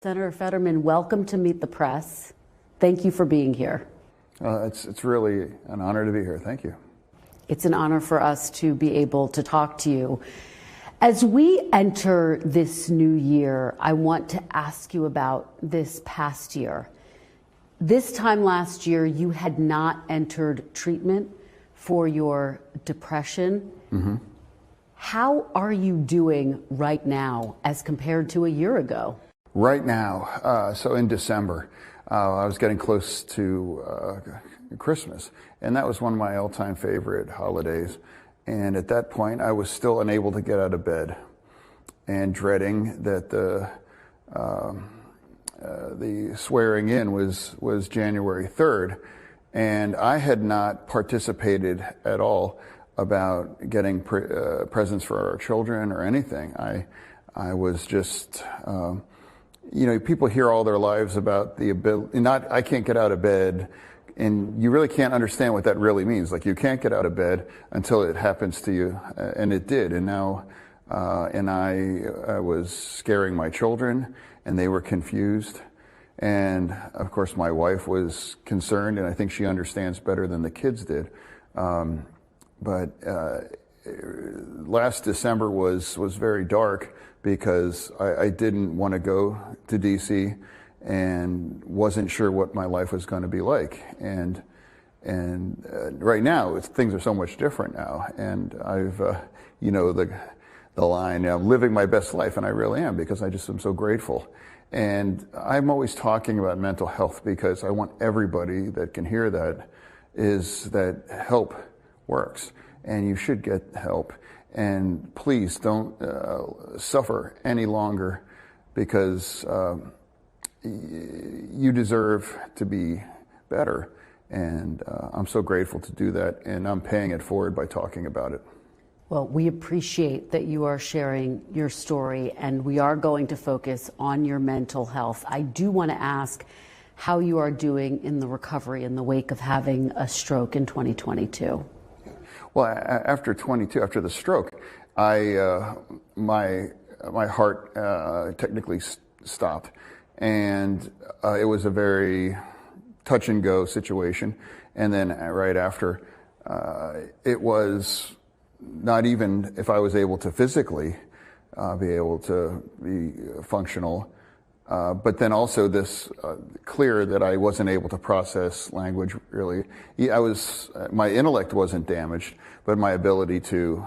Senator Fetterman, welcome to Meet the Press. Thank you for being here. It's really an honor to be here. Thank you. It's an honor for us to be able to talk to you. As we enter this new year, I want to ask you about this past year. This time last year, you had not entered treatment for your depression. Mm-hmm. How are you doing right now as compared to a year ago? Right now, so in December, I was getting close to Christmas, and that was one of my all-time favorite holidays. And at that point, I was still unable to get out of bed and dreading that the swearing in was January 3rd. And I had not participated at all about getting presents for our children or anything. I was just, people hear all their lives about the ability, I can't get out of bed, and you really can't understand what that really means. Like, you can't get out of bed until it happens to you, and it did. And now, I was scaring my children, and they were confused. And of course, my wife was concerned, and I think she understands better than the kids did. But last December was very dark because I didn't want to go to D.C. and wasn't sure what my life was going to be like. And right now, things are so much different now. And I've, the line, I'm living my best life, and I really am, because I just am so grateful. And I'm always talking about mental health because I want everybody that can hear that is that help works, and you should get help. And please don't suffer any longer, because you deserve to be better. And I'm so grateful to do that, and I'm paying it forward by talking about it. Well, we appreciate that you are sharing your story, and we are going to focus on your mental health. I do want to ask how you are doing in the recovery in the wake of having a stroke in 2022. Well, after the stroke, my heart technically stopped, and it was a very touch and go situation. And then right after, it was not even if I was able to physically be able to be functional, but then also this clear that I wasn't able to process language really. My intellect wasn't damaged, but my ability to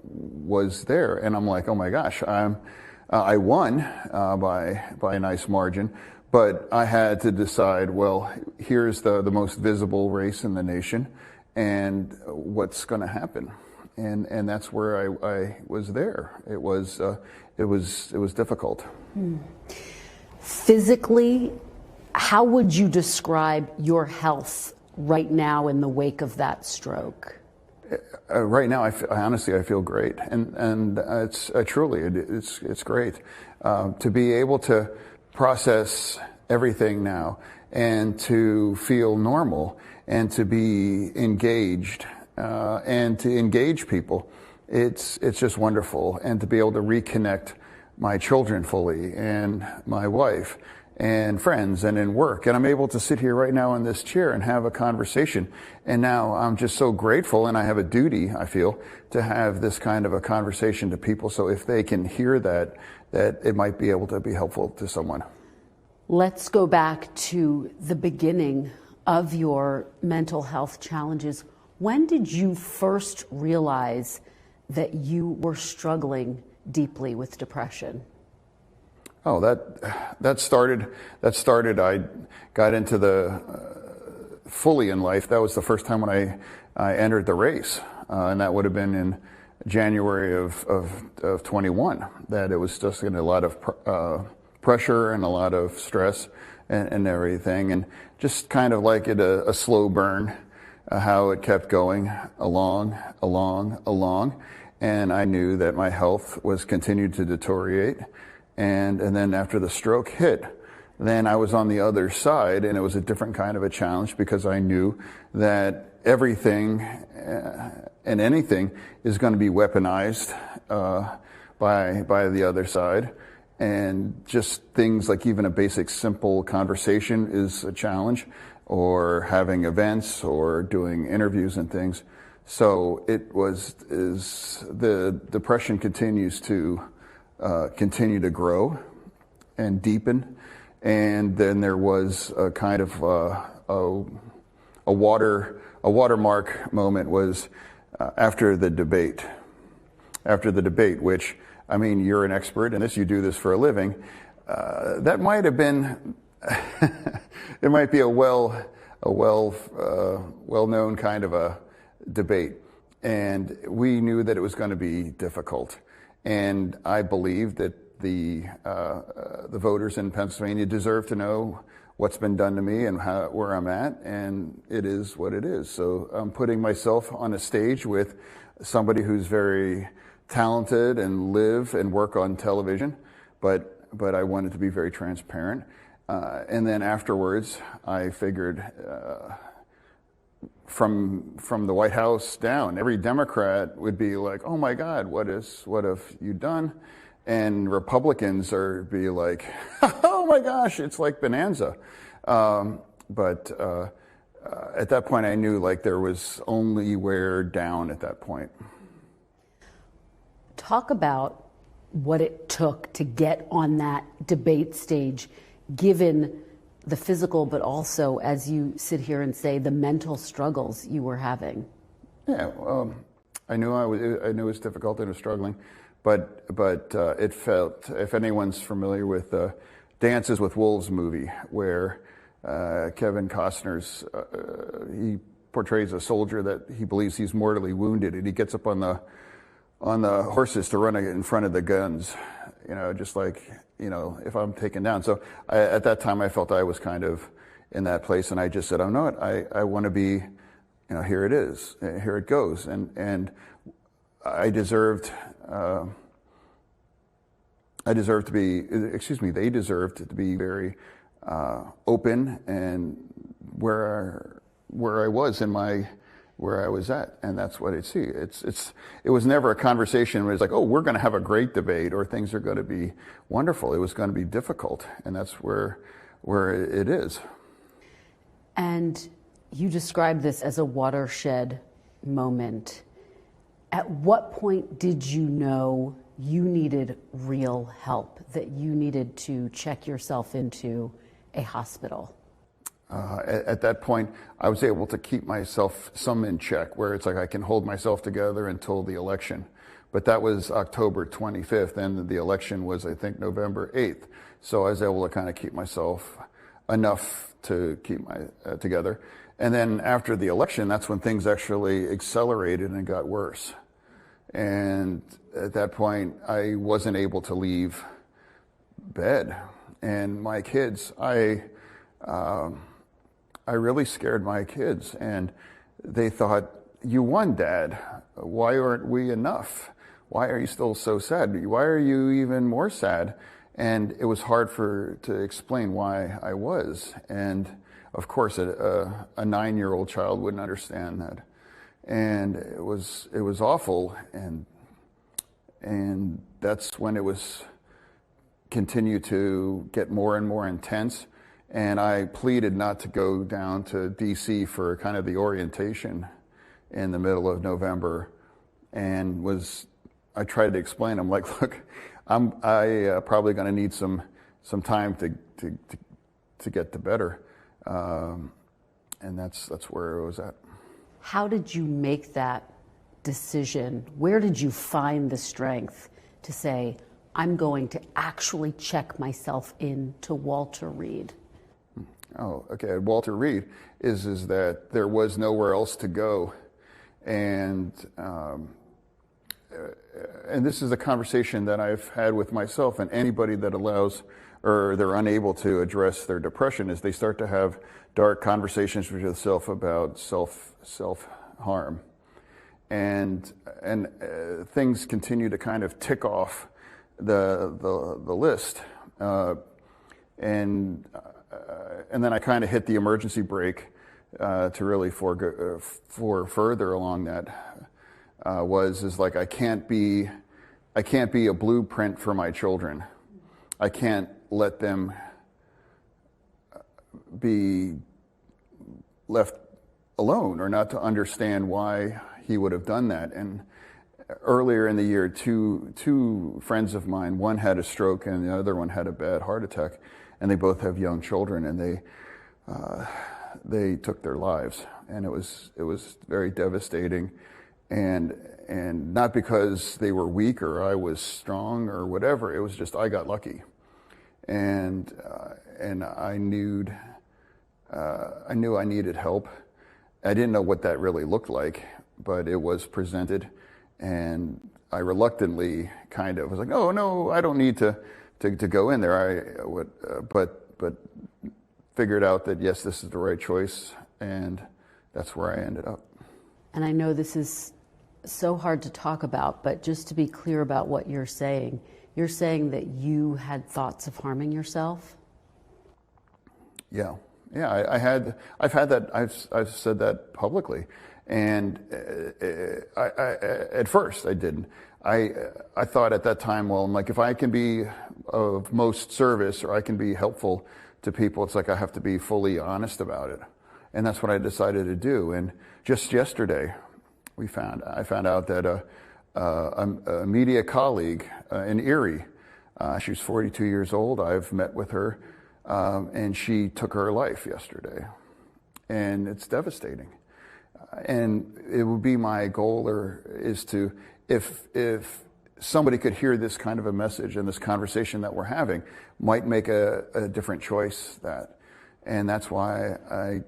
was there. And I'm like, oh my gosh, I won by a nice margin, but I had to decide, well, here's the most visible race in the nation, and what's going to happen. And that's where I was there. It was difficult. Physically, how would you describe your health right now in the wake of that stroke? Right now, I honestly feel great, and it's truly it's great to be able to process everything now, and to feel normal, and to be engaged. And to engage people, it's just wonderful. And to be able to reconnect my children fully, and my wife, and friends, and in work. And I'm able to sit here right now in this chair and have a conversation. And now I'm just so grateful, and I have a duty, I feel, to have this kind of a conversation to people. So if they can hear that it might be able to be helpful to someone. Let's go back to the beginning of your mental health challenges. When did you first realize that you were struggling deeply with depression? Oh, that started. I got into the fully in life. That was the first time when I entered the race, and that would have been in January of 21. That it was just a lot of pressure and a lot of stress and everything, and just kind of like a slow burn. How it kept going along, and I knew that my health was continued to deteriorate, and then after the stroke hit, then I was on the other side, and it was a different kind of a challenge, because I knew that everything and anything is going to be weaponized by the other side, And just things like even a basic simple conversation is a challenge, or having events or doing interviews and things. So the depression continues to continue to grow and deepen. And then there was a kind of a watermark moment was after the debate. After the debate, which, I mean, you're an expert in this, you do this for a living. That might have been, it might be a well-known kind of a debate. And we knew that it was going to be difficult. And I believe that the voters in Pennsylvania deserve to know what's been done to me and where I'm at, and it is what it is. So I'm putting myself on a stage with somebody who's very talented and live and work on television, but I wanted to be very transparent. And then afterwards, I figured from the White House down, every Democrat would be like, "Oh my God, what have you done?" And Republicans are be like, "Oh my gosh, it's like bonanza." But at that point, I knew like there was only wear down at that point. Talk about what it took to get on that debate stage, given the physical, but also, as you sit here and say, the mental struggles you were having. Yeah, I knew it was difficult and I was struggling. But it felt, if anyone's familiar with the Dances with Wolves movie, where Kevin Costner's, he portrays a soldier that he believes he's mortally wounded, and he gets up on the horses to run in front of the guns, just like, if I'm taken down. So at that time, I felt I was kind of in that place, and I just said, "Oh no, I want to be, here it is, here it goes," and I deserved. They deserved to be very open and where I was where I was at, and that's what I see. It was never a conversation where it's like, "Oh, we're going to have a great debate," or "Things are going to be wonderful." It was going to be difficult, and that's where it is. And you described this as a watershed moment. At what point did you know you needed real help, that you needed to check yourself into a hospital? At that point, I was able to keep myself some in check, where it's like I can hold myself together until the election. But that was October 25th, and the election was, I think, November 8th. So I was able to kind of keep myself enough to keep together. And then after the election, that's when things actually accelerated and got worse. And at that point, I wasn't able to leave bed. And my kids, I really scared my kids. And they thought, "You won, Dad. Why aren't we enough? Why are you still so sad? Why are you even more sad?" And it was hard to explain why I was. And of course, a 9-year-old child wouldn't understand that. And it was awful, and that's when it was continued to get more and more intense. And I pleaded not to go down to DC for kind of the orientation in the middle of November, and I tried to explain. I'm like, "Look, I'm probably going to need some time to get to better," and that's where it was at. How did you make that decision? Where did you find the strength to say, "I'm going to actually check myself into Walter Reed"? Oh, okay. Walter Reed is that there was nowhere else to go, and this is a conversation that I've had with myself and anybody that allows or they're unable to address their depression, is they start to have dark conversations with yourself about self-harm. And things continue to kind of tick off the list. And then I kind of hit the emergency brake to really for further along that is like I can't be a blueprint for my children. I can't let them be left alone or not to understand why he would have done that. And earlier in the year, two friends of mine, one had a stroke and the other one had a bad heart attack, and they both have young children, and they took their lives, and it was very devastating, and not because they were weak or I was strong or whatever. It was just I got lucky, and I knew I needed help. I didn't know what that really looked like, but it was presented, and I reluctantly kind of was like, "Oh no, I don't need to go in there." But figured out that yes, this is the right choice, and that's where I ended up. And I know this is so hard to talk about, but just to be clear about what you're saying that you had thoughts of harming yourself? Yeah, I've said that publicly, and at first I didn't. I thought at that time, well, I'm like, if I can be of most service or I can be helpful to people, it's like I have to be fully honest about it. And that's what I decided to do. And just yesterday, I found out that a media colleague in Erie, she's 42 years old, I've met with her, and she took her life yesterday. And it's devastating. And it would be my goal is to, if somebody could hear this kind of a message and this conversation that we're having, might make a different choice. And that's why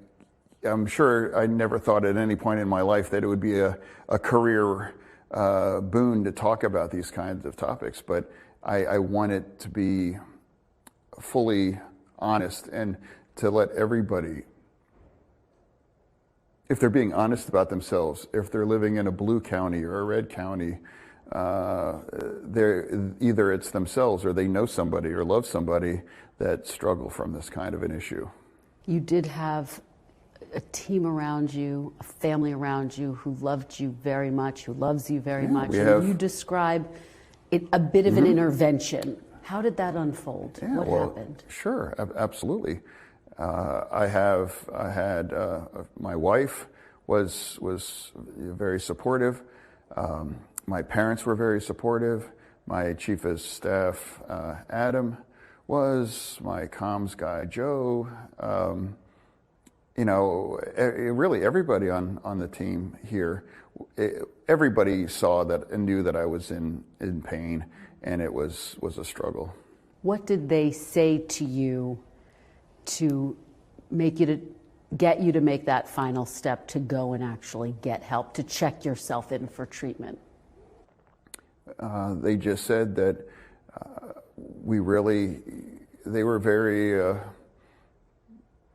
I'm sure I never thought at any point in my life that it would be a career boon to talk about these kinds of topics, but I want it to be fully honest and to let everybody, if they're being honest about themselves, if they're living in a blue county or a red county, either it's themselves or they know somebody or love somebody that struggle from this kind of an issue. You did have a team around you, a family around you who loved you very much, who loves you very much. And you describe a bit of an intervention. How did that unfold? What happened? Sure, absolutely. I had my wife was very supportive. My parents were very supportive. My chief of staff, Adam, was. My comms guy, Joe. Really everybody on the team here, everybody saw that and knew that I was in pain, and it was a struggle. What did they say to you to get you to make that final step to go and actually get help, to check yourself in for treatment? They just said that they were very,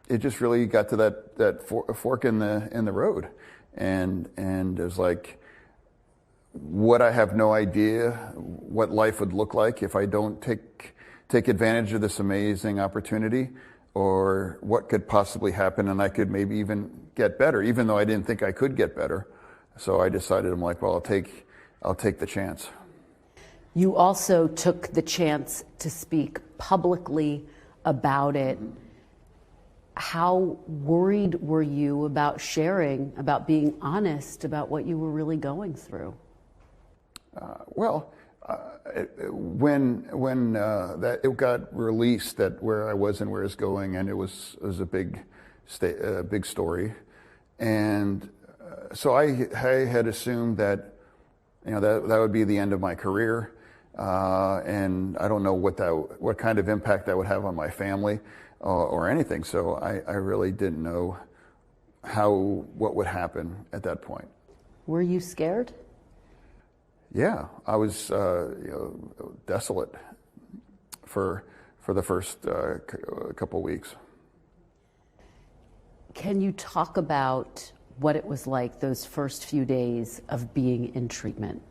it just really got to that fork in the road. And it was like, I have no idea what life would look like if I don't take advantage of this amazing opportunity, or what could possibly happen, and I could maybe even get better, even though I didn't think I could get better. So I decided, I'm like, well, I'll take the chance. You also took the chance to speak publicly about it. How worried were you about sharing, about being honest about what you were really going through? When it got released that where I was and where it's going, and it was a big story, and so I had assumed that that would be the end of my career, and I don't know what kind of impact that would have on my family or anything. So I really didn't know what would happen at that point. Were you scared? Yeah, I was desolate for the first couple weeks. Can you talk about what it was like those first few days of being in treatment?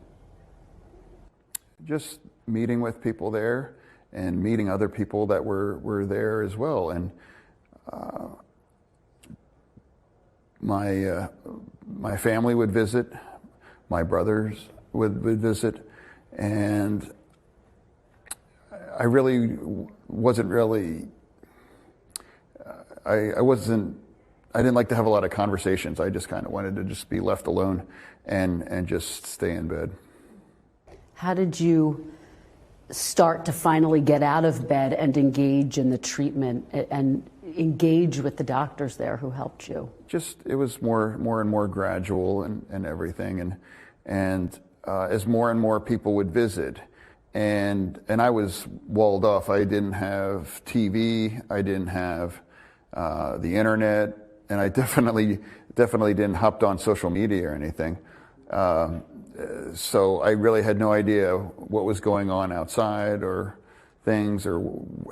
Just meeting with people there and meeting other people that were there as well. And my family would visit, my brothers would visit, and I really wasn't really, I didn't like to have a lot of conversations. I just kind of wanted to just be left alone and just stay in bed. How did you start to finally get out of bed and engage in the treatment and engage with the doctors there who helped you? Just, it was more and more gradual and everything. And as more and more people would visit, and I was walled off. I didn't have TV. I didn't have the internet, and I definitely didn't hop on social media or anything. So I really had no idea what was going on outside or things, or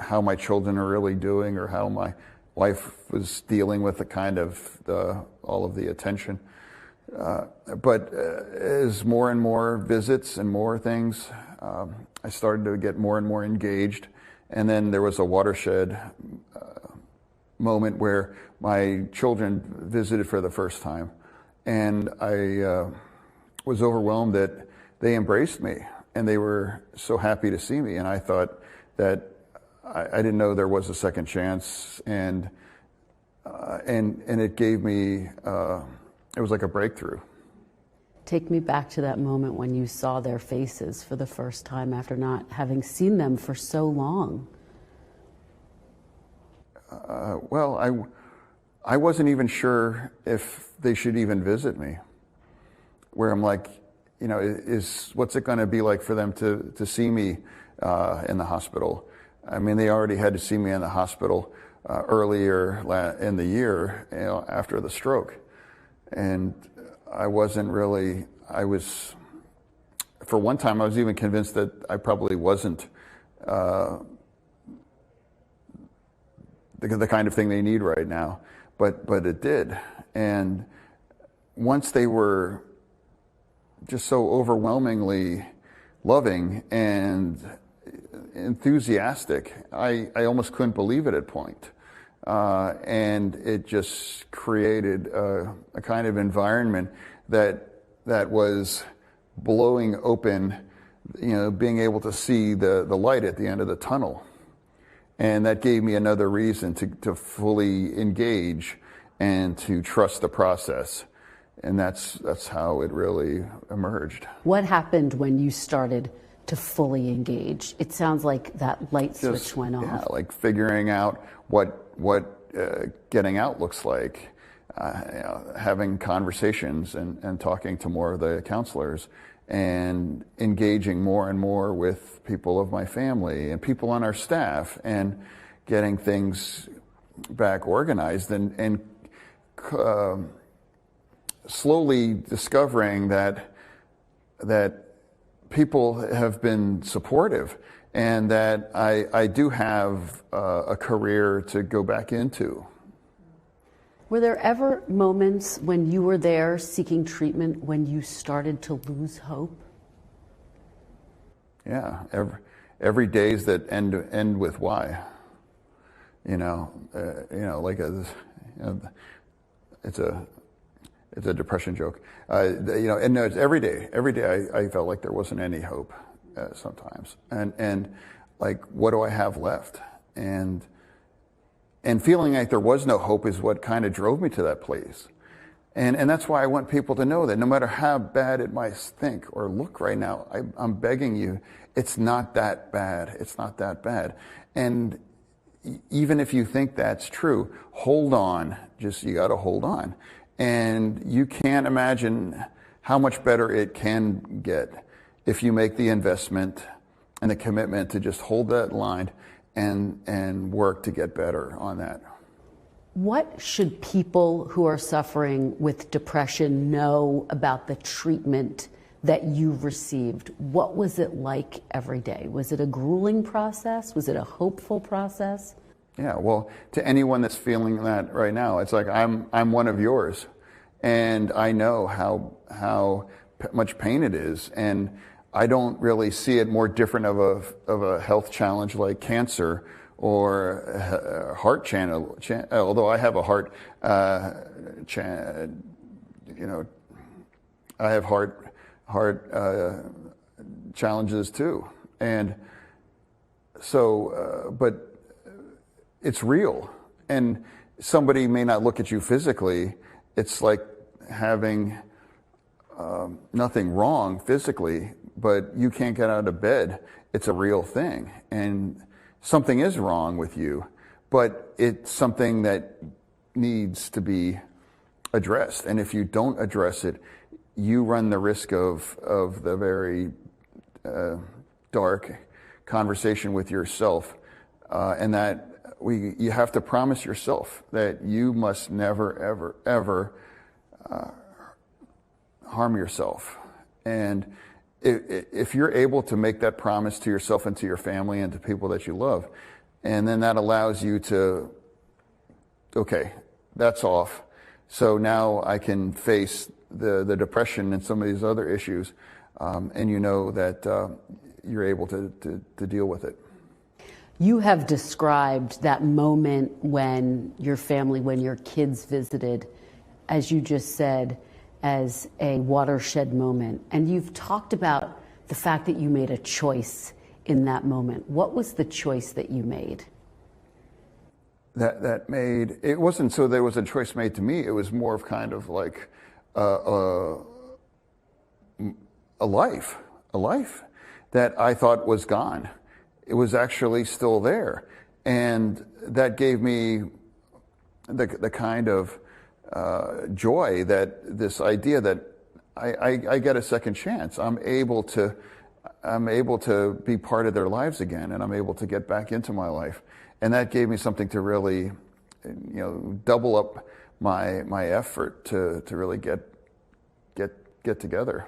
how my children are really doing, or how my wife was dealing with the kind of all of the attention. But as more and more visits and more things, I started to get more and more engaged. And then there was a watershed moment where my children visited for the first time. And I was overwhelmed that they embraced me, and they were so happy to see me. And I thought that I didn't know there was a second chance, and it gave me, it was like a breakthrough. Take me back to that moment when you saw their faces for the first time after not having seen them for so long. Well, I wasn't even sure if they should even visit me. Where I'm like, you know, what's it going to be like for them to see me in the hospital? I mean, they already had to see me in the hospital earlier in the year, you know, after the stroke. And I wasn't really, for one time, I was even convinced that I probably wasn't the kind of thing they need right now, but it did. And once they were just so overwhelmingly loving and enthusiastic, I almost couldn't believe it at point. And it just created a kind of environment that was blowing open, you know, being able to see the light at the end of the tunnel. And that gave me another reason to fully engage and to trust the process. And that's how it really emerged. What happened when you started to fully engage? It sounds like that light switch went off. Yeah, like figuring out what getting out looks like, you know, having conversations and talking to more of the counselors, and engaging more and more with people of my family and people on our staff, and getting things back organized, and slowly discovering that people have been supportive, and that I do have a career to go back into. Were there ever moments when you were there seeking treatment when you started to lose hope? Yeah, every days that end with why. Like it's a depression joke. And no, it's every day. Every day I felt like there wasn't any hope sometimes. And like, what do I have left? And feeling like there was no hope is what kind of drove me to that place. And that's why I want people to know that no matter how bad it might think or look right now, I'm begging you, it's not that bad. It's not that bad. And even if you think that's true, hold on. You got to hold on. And you can't imagine how much better it can get if you make the investment and the commitment to just hold that line and work to get better on that. What should people who are suffering with depression know about the treatment that you received? What was it like every day? Was it a grueling process? Was it a hopeful process? Yeah, well, to anyone that's feeling that right now, it's like I'm one of yours, and I know how much pain it is, and I don't really see it more different of a health challenge like cancer or a heart channel. Although I have a heart, I have heart challenges too, and But it's real, and somebody may not look at you physically. It's like having nothing wrong physically, but you can't get out of bed. It's a real thing, and something is wrong with you, but it's something that needs to be addressed. And if you don't address it, you run the risk of the very dark conversation with yourself, and that you have to promise yourself that you must never, ever, ever harm yourself. And if you're able to make that promise to yourself and to your family and to people that you love, and then that allows you to, okay, that's off. So now I can face the depression and some of these other issues, and you know that you're able to deal with it. You have described that moment when your family, when your kids visited, as you just said, as a watershed moment. And you've talked about the fact that you made a choice in that moment. What was the choice that you made? It wasn't so there was a choice made to me. It was more of kind of like a life that I thought was gone. It was actually still there. And that gave me the kind of joy, that this idea that I get a second chance. I'm able to be part of their lives again, and I'm able to get back into my life. And that gave me something to really, double up my effort to really get together.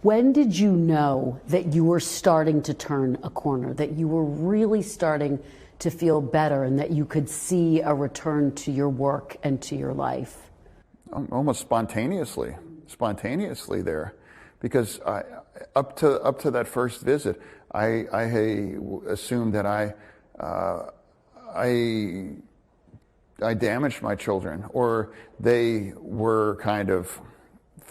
When did you know that you were starting to turn a corner, that you were really starting to feel better, and that you could see a return to your work and to your life? Almost spontaneously there, because up to that first visit, I assumed that I damaged my children, or they were kind of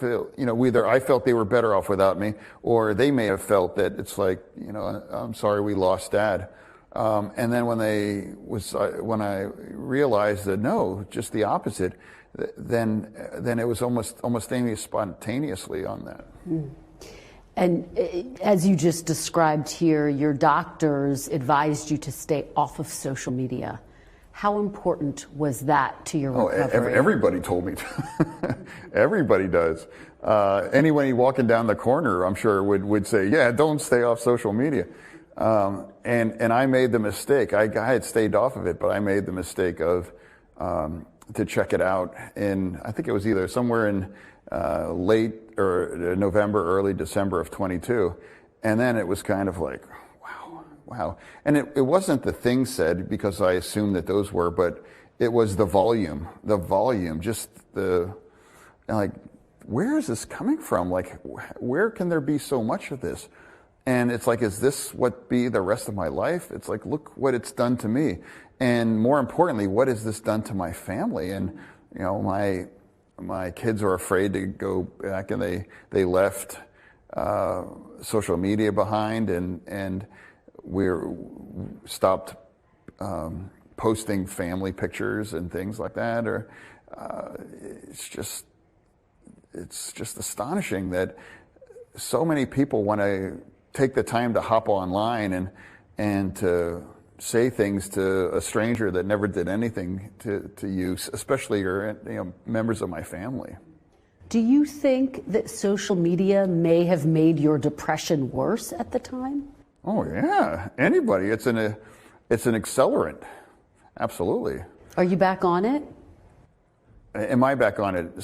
either I felt they were better off without me, or they may have felt that it's like, I'm sorry we lost Dad. And then when I realized that no, just the opposite, then it was almost spontaneously on that. And as you just described here, your doctors advised you to stay off of social media. How important was that to your recovery? Everybody told me to. Everybody does. Anyone walking down the corner, I'm sure, would say, yeah, don't stay off social media. And I made the mistake. I had stayed off of it, but I made the mistake of to check it out in, I think it was either somewhere in late or November, early December of 22. And then it was kind of like, wow. And it wasn't the things said, because I assumed that those were, but it was the volume, just like, where is this coming from? Like, where can there be so much of this? And it's like, is this what be the rest of my life? It's like, look what it's done to me. And more importantly, what has this done to my family? And, my kids are afraid to go back, and they left social media behind, and we're stopped posting family pictures and things like that. Or it's just astonishing that so many people want to take the time to hop online and to say things to a stranger that never did anything to you, especially your members of my family. Do you think that social media may have made your depression worse at the time? Oh yeah, anybody. It's an accelerant. Absolutely. Are you back on it? Am I back on it?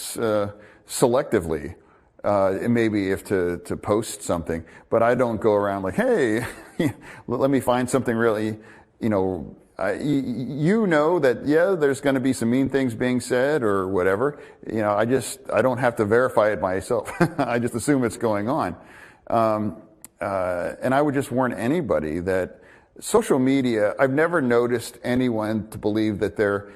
Selectively. Maybe if to post something, but I don't go around like, hey, let me find something really, that, yeah, there's going to be some mean things being said or whatever. I don't have to verify it myself. I just assume it's going on. And I would just warn anybody that social media, I've never noticed anyone to believe that their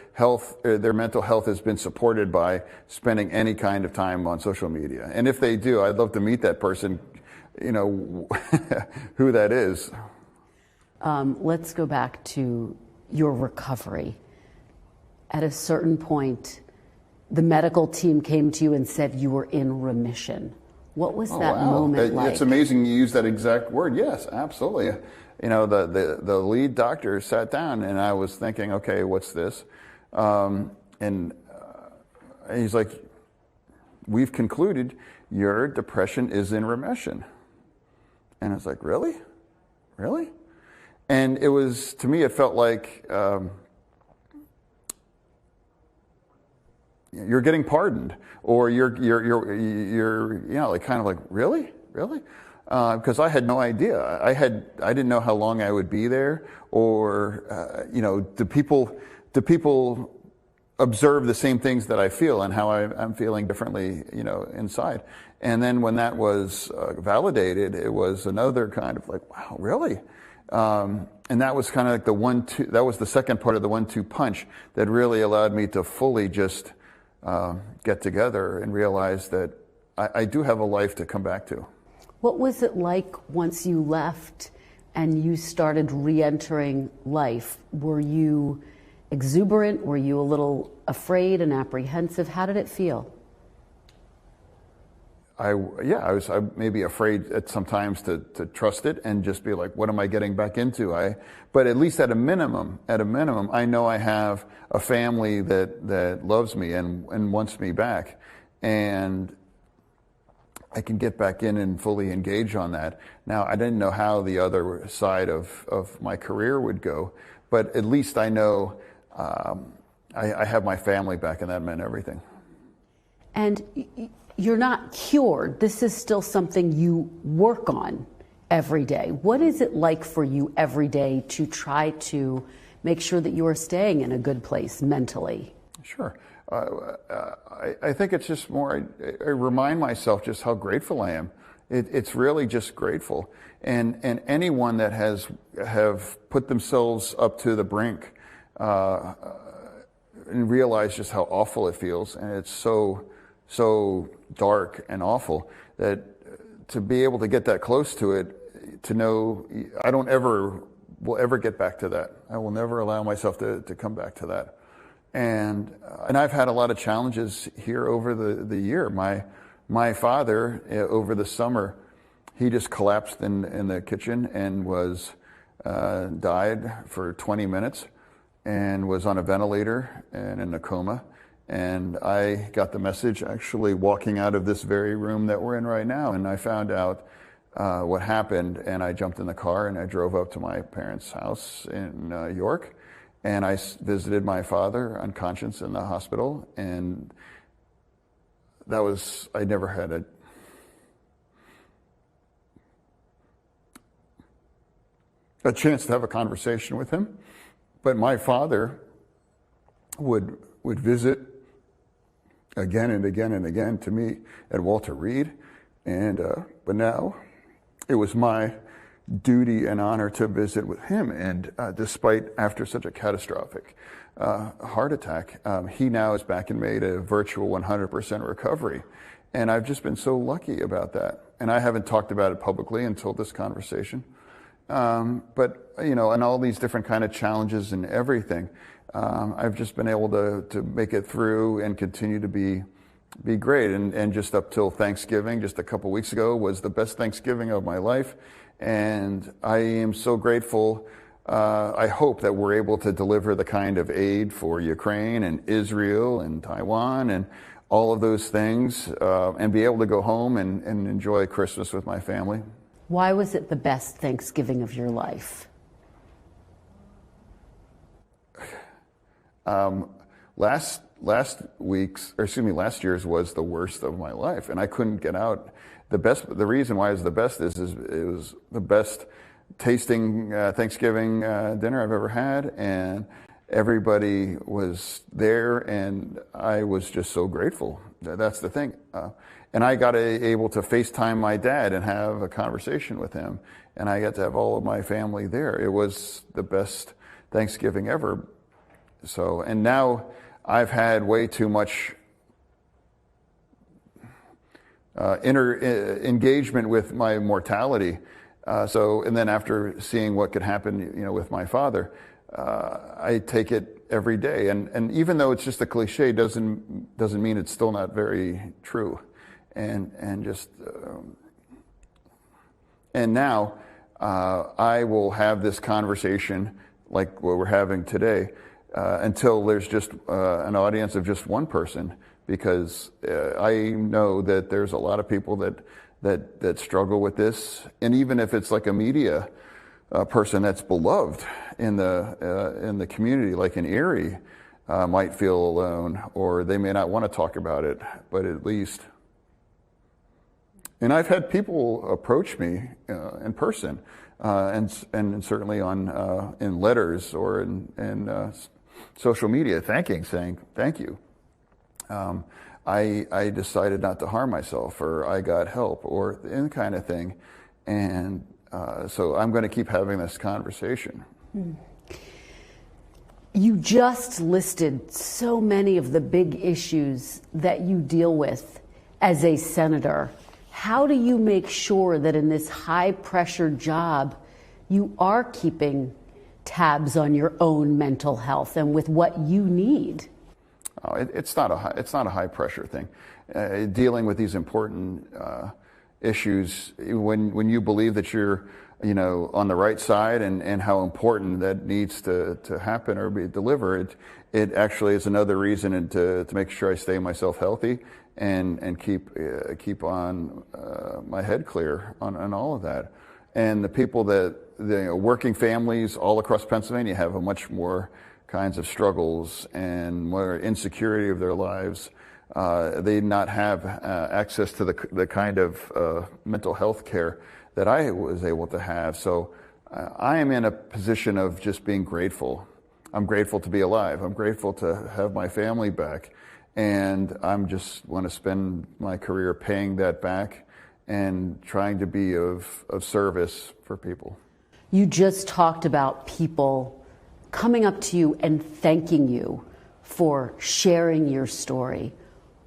mental health has been supported by spending any kind of time on social media. And if they do, I'd love to meet that person, who that is. Let's go back to your recovery. At a certain point, the medical team came to you and said you were in remission. What was that moment like? It's amazing you use that exact word. Yes, absolutely. You know, the lead doctor sat down, and I was thinking, okay, what's this? And he's like, we've concluded your depression is in remission. And I was like, really? Really? And it was, to me, it felt like you're getting pardoned, or you're you know, like kind of like, really? Because I had no idea. I didn't know how long I would be there, or you know, do people observe the same things that I feel, and how I'm feeling differently, you know, inside. And then when that was validated, it was another kind of like, wow, really? And that was kind of like that was the second part of the 1-2 punch that really allowed me to fully just get together and realize that I do have a life to come back to. What was it like once you left and you started re-entering life? Were you exuberant? Were you a little afraid and apprehensive? How did it feel? I was maybe afraid at sometimes to trust it and just be like, what am I getting back into? But at least at a minimum, I know I have a family that loves me and wants me back, and I can get back in and fully engage on that. Now, I didn't know how the other side of my career would go, but at least I know I have my family back, and that meant everything. And you're not cured. This is still something you work on every day. What is it like for you every day to try to make sure that you are staying in a good place mentally? Sure. I think it's just more, I remind myself just how grateful I am. It's really just grateful. And anyone that have put themselves up to the brink and realize just how awful it feels, and it's so dark and awful, that to be able to get that close to it, to know I will ever get back to that. I will never allow myself to come back to that. And I've had a lot of challenges here over the year. My father, over the summer, he just collapsed in the kitchen and was died for 20 minutes and was on a ventilator and in a coma. And I got the message actually walking out of this very room that we're in right now, and I found out what happened, and I jumped in the car and I drove up to my parents' house in York, and I visited my father unconscious in the hospital, and I never had a chance to have a conversation with him, but my father would visit again and again and again to me at Walter Reed, and but now it was my duty and honor to visit with him. And despite after such a catastrophic heart attack, he now is back and made a virtual 100% recovery, and I've just been so lucky about that. And I haven't talked about it publicly until this conversation, but you know, and all these different kind of challenges and everything. I've just been able to make it through and continue to be great. And just up till Thanksgiving, just a couple weeks ago, was the best Thanksgiving of my life. And I am so grateful. I hope that we're able to deliver the kind of aid for Ukraine and Israel and Taiwan and all of those things, and be able to go home and enjoy Christmas with my family. Why was it the best Thanksgiving of your life? Last year's was the worst of my life, and I couldn't get out. The reason why it was the best is it was the best tasting Thanksgiving dinner I've ever had, and everybody was there, and I was just so grateful. That's the thing. And I got able to FaceTime my dad and have a conversation with him, and I got to have all of my family there. It was the best Thanksgiving ever. So, and now I've had way too much inner engagement with my mortality And then after seeing what could happen, with my father, I take it every day. And even though it's just a cliche, doesn't mean it's still not very true. And now I will have this conversation like what we're having today until there's just an audience of just one person, because I know that there's a lot of people that struggle with this, and even if it's like a media person that's beloved in the community, like in Erie, might feel alone, or they may not want to talk about it, but at least. And I've had people approach me in person, and certainly in letters or in social media, saying thank you. I decided not to harm myself, or I got help, or any kind of thing, and so I'm going to keep having this conversation. You just listed so many of the big issues that you deal with as a senator. How do you make sure that in this high-pressure job, you are keeping tabs on your own mental health and with what you need? Oh, it's not a high-pressure thing. Dealing with these important issues, when you believe that you're on the right side and how important that needs to happen or be delivered, it actually is another reason to make sure I stay myself healthy and keep on my head clear on all of that. And the people working families all across Pennsylvania have a much more kinds of struggles and more insecurity of their lives. They not have access to the kind of mental health care that I was able to have. So I am in a position of just being grateful. I'm grateful to be alive. I'm grateful to have my family back. And I'm just want to spend my career paying that back and trying to be of service for people. You just talked about people coming up to you and thanking you for sharing your story.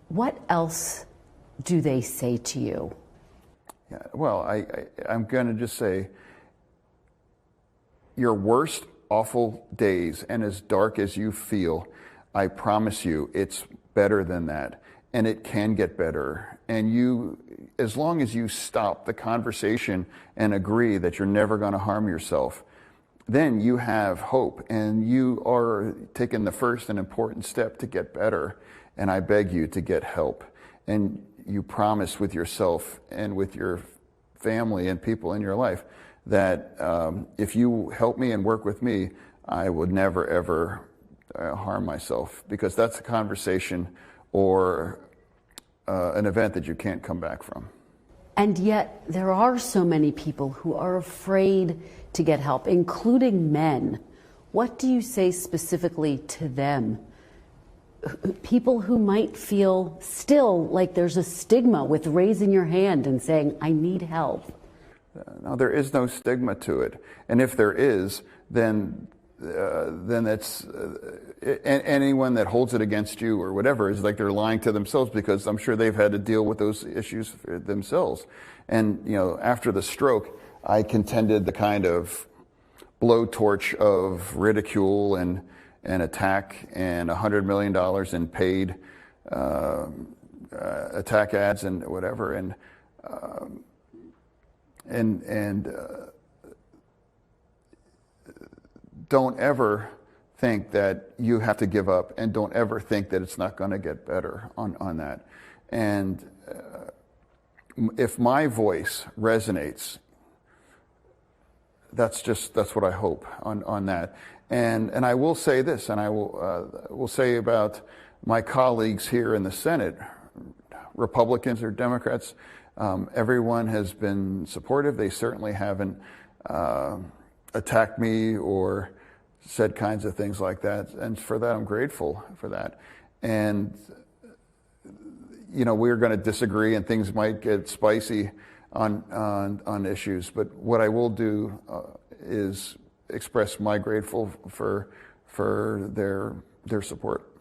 What else do they say to you? Yeah, well, I'm going to just say, your worst awful days and as dark as you feel, I promise you it's better than that, and it can get better. And as long as you stop the conversation and agree that you're never going to harm yourself, then you have hope, and you are taking the first and important step to get better. And I beg you to get help. And you promise with yourself and with your family and people in your life that if you help me and work with me, I would never, ever harm myself, because that's a conversation or an event that you can't come back from. And yet there are so many people who are afraid to get help, including men. What do you say specifically to them? People who might feel still like there's a stigma with raising your hand and saying, I need help. No, there is no stigma to it. And if there is, then that's anyone that holds it against you or whatever is like they're lying to themselves, because I'm sure they've had to deal with those issues themselves. And after the stroke, I contended the kind of blowtorch of ridicule and attack and $100 million in paid attack ads and whatever, and don't ever think that you have to give up, and don't ever think that it's not going to get better on that. And if my voice resonates, that's what I hope on that. And I will say this, and I will say about my colleagues here in the Senate, Republicans or Democrats, everyone has been supportive. They certainly haven't attacked me or said kinds of things like that, and for that I'm grateful for that. And we're going to disagree, and things might get spicy on issues. But what I will do is express my grateful for their support.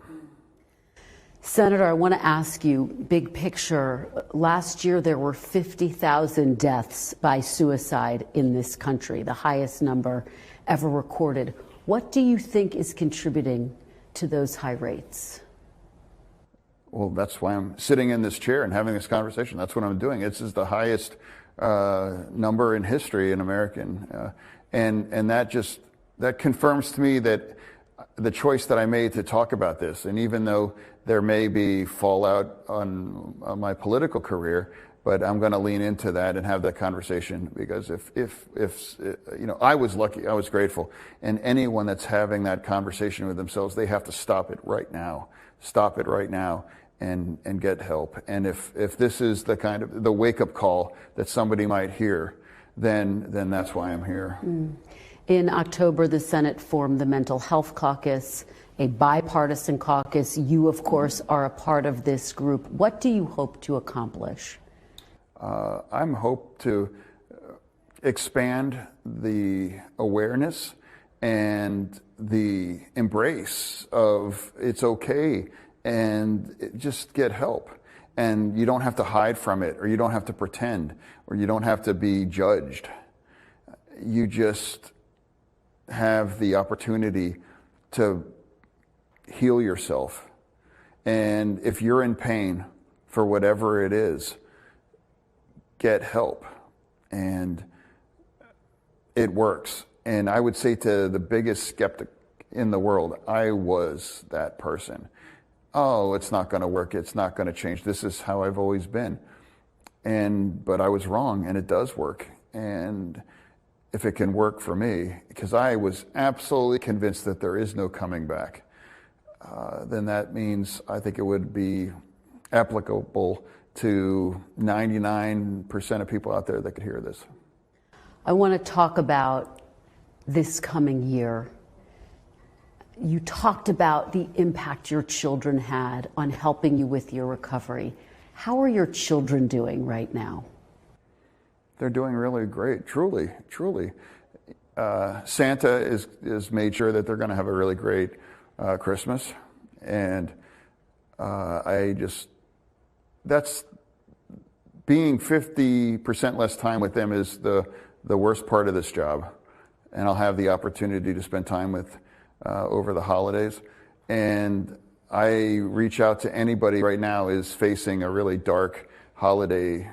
Senator, I want to ask you, big picture, last year there were 50,000 deaths by suicide in this country, the highest number ever recorded. What do you think is contributing to those high rates? Well, that's why I'm sitting in this chair and having this conversation. That's what I'm doing. This is the highest number in history in American, and that confirms to me that the choice that I made to talk about this, and even though there may be fallout on my political career, but I'm going to lean into that and have that conversation, because if you know, I was lucky, I was grateful, and anyone that's having that conversation with themselves, they have to stop it right now. Stop it right now and get help. And if this is the kind of the wake-up call that somebody might hear, then that's why I'm here. In October, the Senate formed the Mental Health Caucus, a bipartisan caucus. You, of course, are a part of this group. What do you hope to accomplish? I'm hope to expand the awareness and the embrace of it's okay, and just get help. And you don't have to hide from it, or you don't have to pretend, or you don't have to be judged. You just have the opportunity to heal yourself. And if you're in pain for whatever it is, get help. And it works. And I would say to the biggest skeptic in the world, I was that person. Oh, it's not going to work. It's not going to change. This is how I've always been. But I was wrong, and it does work. And if it can work for me, because I was absolutely convinced that there is no coming back, then that means I think it would be applicable to 99% of people out there that could hear this. I want to talk about this coming year. You talked about the impact your children had on helping you with your recovery. How are your children doing right now? They're doing really great, truly. Santa is made sure that they're going to have a really great Christmas, and that's being 50% less time with them is the worst part of this job, and I'll have the opportunity to spend time with over the holidays. And I reach out to anybody right now is facing a really dark holiday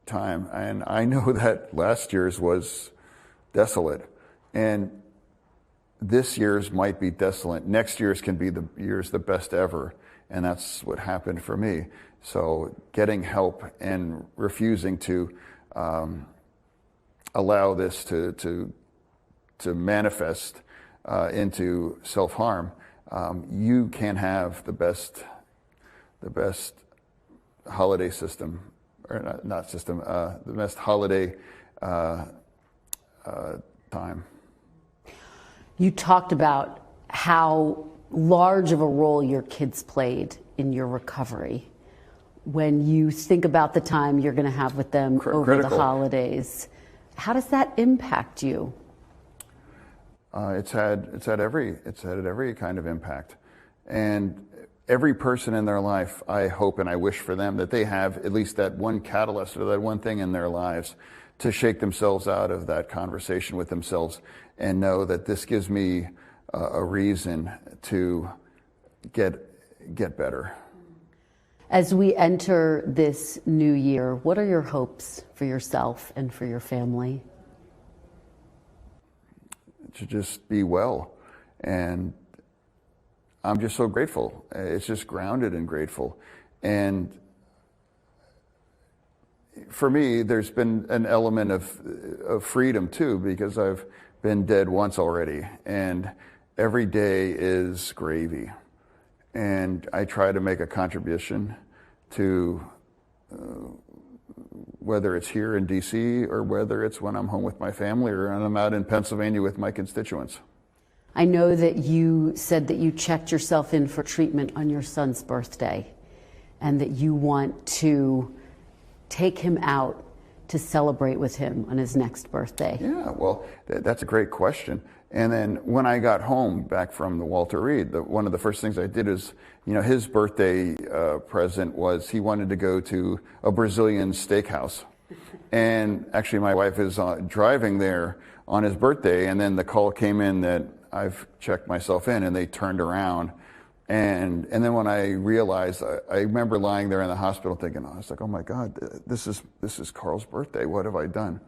time, and I know that last year's was desolate, and this year's might be desolate. Next year's can be the best ever, and that's what happened for me. So getting help and refusing to allow this to manifest into self-harm, you can have the best holiday system, or not system, the best holiday time. You talked about how large of a role your kids played in your recovery. When you think about the time you're going to have with them over the holidays, how does that impact you? It's had every kind of impact, and every person in their life, I hope and I wish for them that they have at least that one catalyst or that one thing in their lives to shake themselves out of that conversation with themselves and know that this gives me a reason to get better. As we enter this new year, what are your hopes for yourself and for your family? To just be well. And I'm just so grateful. It's just grounded and grateful. And for me, there's been an element of freedom too, because I've been dead once already. And every day is gravy. And I try to make a contribution to whether it's here in D.C. or whether it's when I'm home with my family or when I'm out in Pennsylvania with my constituents. I know that you said that you checked yourself in for treatment on your son's birthday and that you want to take him out to celebrate with him on his next birthday. Yeah, well, that's a great question. And then when I got home back from the Walter Reed, one of the first things I did is, his birthday present was he wanted to go to a Brazilian steakhouse. And actually my wife is driving there on his birthday, and then the call came in that I've checked myself in, and they turned around. And then when I realized, I remember lying there in the hospital thinking, I was like, oh my God, this is Carl's birthday. What have I done?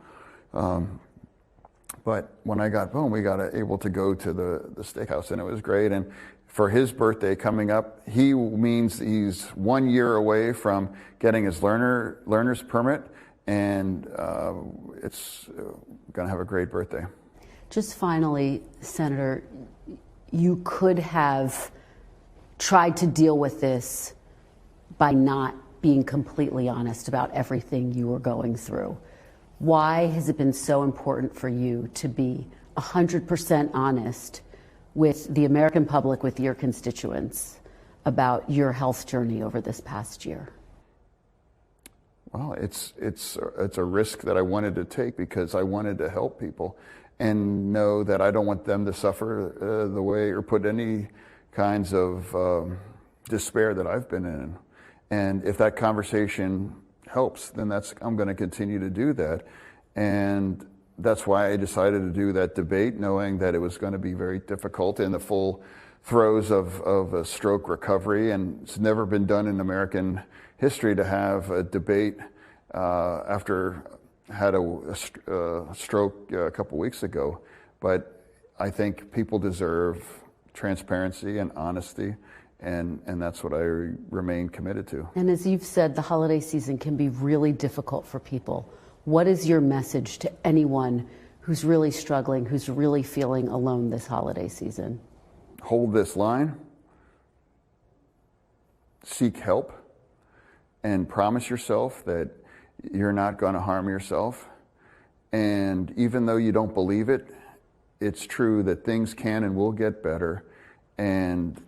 But when I got home, we got able to go to the steakhouse, and it was great. And for his birthday coming up, he's 1 year away from getting his learner's permit, and it's going to have a great birthday. Just finally, Senator, you could have tried to deal with this by not being completely honest about everything you were going through. Why has it been so important for you to be 100% honest with the American public, with your constituents, about your health journey over this past year? Well, it's a risk that I wanted to take because I wanted to help people and know that I don't want them to suffer the way or put any kinds of despair that I've been in. And if that conversation helps, then I'm going to continue to do that. And that's why I decided to do that debate, knowing that it was going to be very difficult in the full throes of a stroke recovery. And it's never been done in American history to have a debate after had a stroke a couple weeks ago. But I think people deserve transparency and honesty, and that's what I remain committed to. And as you've said, the holiday season can be really difficult for people. What is your message to anyone who's really struggling, who's really feeling alone this holiday season? Hold this line, seek help, and promise yourself that you're not going to harm yourself. And even though you don't believe it, it's true that things can and will get better, and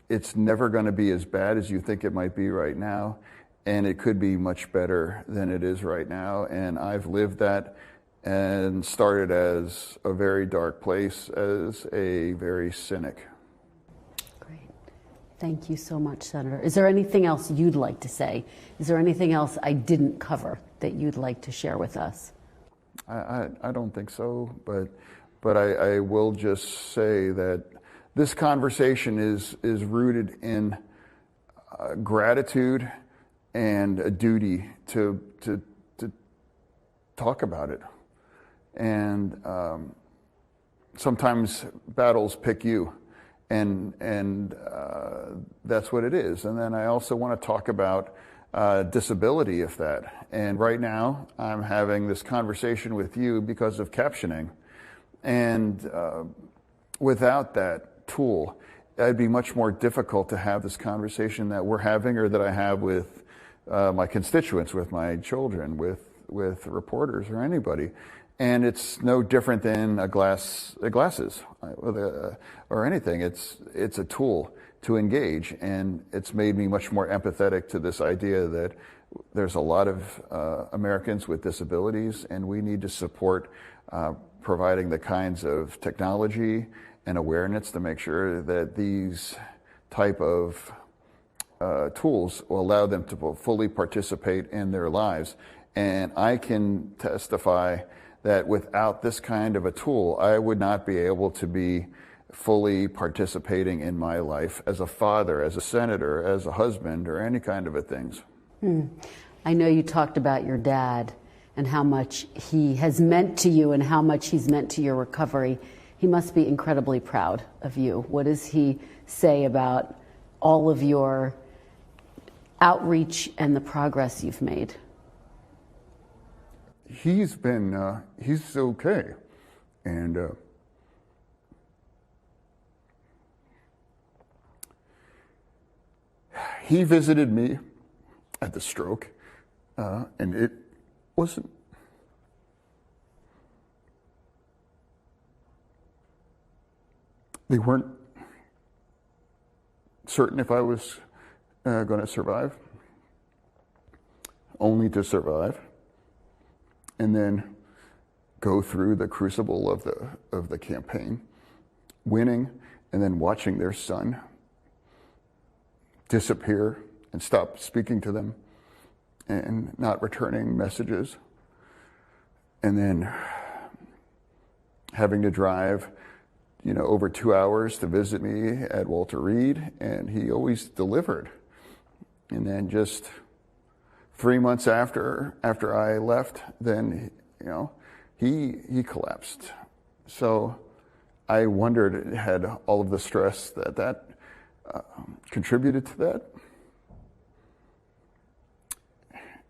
it's never going to be as bad as you think it might be right now, and it could be much better than it is right now. And I've lived that and started as a very dark place, as a very cynic. Great. Thank you so much, Senator. Is there anything else you'd like to say? Is there anything else I didn't cover that you'd like to share with us? I don't think so, but I will just say that this conversation is rooted in gratitude and a duty to talk about it. And sometimes battles pick you, and that's what it is. And then I also want to talk about disability, if that. And right now, I'm having this conversation with you because of captioning. And without that tool, it'd be much more difficult to have this conversation that we're having, or that I have with my constituents, with my children, with reporters or anybody. And it's no different than glasses or anything. It's a tool to engage, and it's made me much more empathetic to this idea that there's a lot of Americans with disabilities, and we need to support providing the kinds of technology and awareness to make sure that these type of tools will allow them to fully participate in their lives. And I can testify that without this kind of a tool, I would not be able to be fully participating in my life as a father, as a senator, as a husband, or any kind of a things. I know you talked about your dad and how much he has meant to you and how much he's meant to your recovery. He must be incredibly proud of you. What does he say about all of your outreach and the progress you've made? He's okay. And he visited me at the stroke, and it wasn't. They weren't certain if I was going to survive, only to survive, and then go through the crucible of the campaign, winning and then watching their son disappear and stop speaking to them and not returning messages, and then having to drive, over 2 hours to visit me at Walter Reed, and he always delivered. And then just 3 months after I left, then he collapsed. So I wondered, had all of the stress that contributed to that.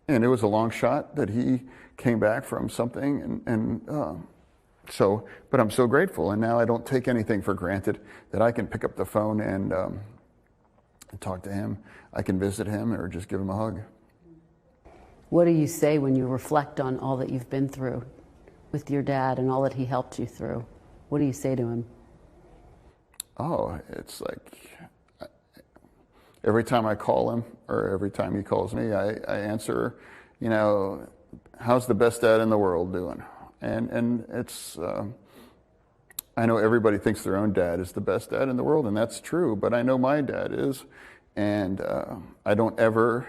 And it was a long shot that he came back from something, but I'm so grateful. And now I don't take anything for granted, that I can pick up the phone and talk to him. I can visit him or just give him a hug. What do you say when you reflect on all that you've been through with your dad and all that he helped you through? What do you say to him? Oh, it's like every time I call him or every time he calls me, I answer, how's the best dad in the world doing? And it's, I know everybody thinks their own dad is the best dad in the world, and that's true, but I know my dad is, and I don't ever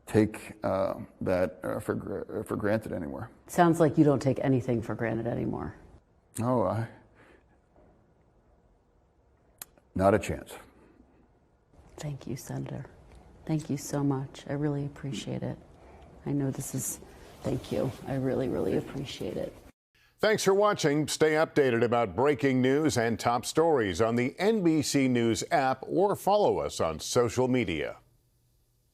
take that for granted anymore. Sounds like you don't take anything for granted anymore. Oh, not a chance. Thank you, Senator. Thank you so much. I really appreciate it. I know thank you. I really, really appreciate it. Thanks for watching. Stay updated about breaking news and top stories on the NBC News app or follow us on social media.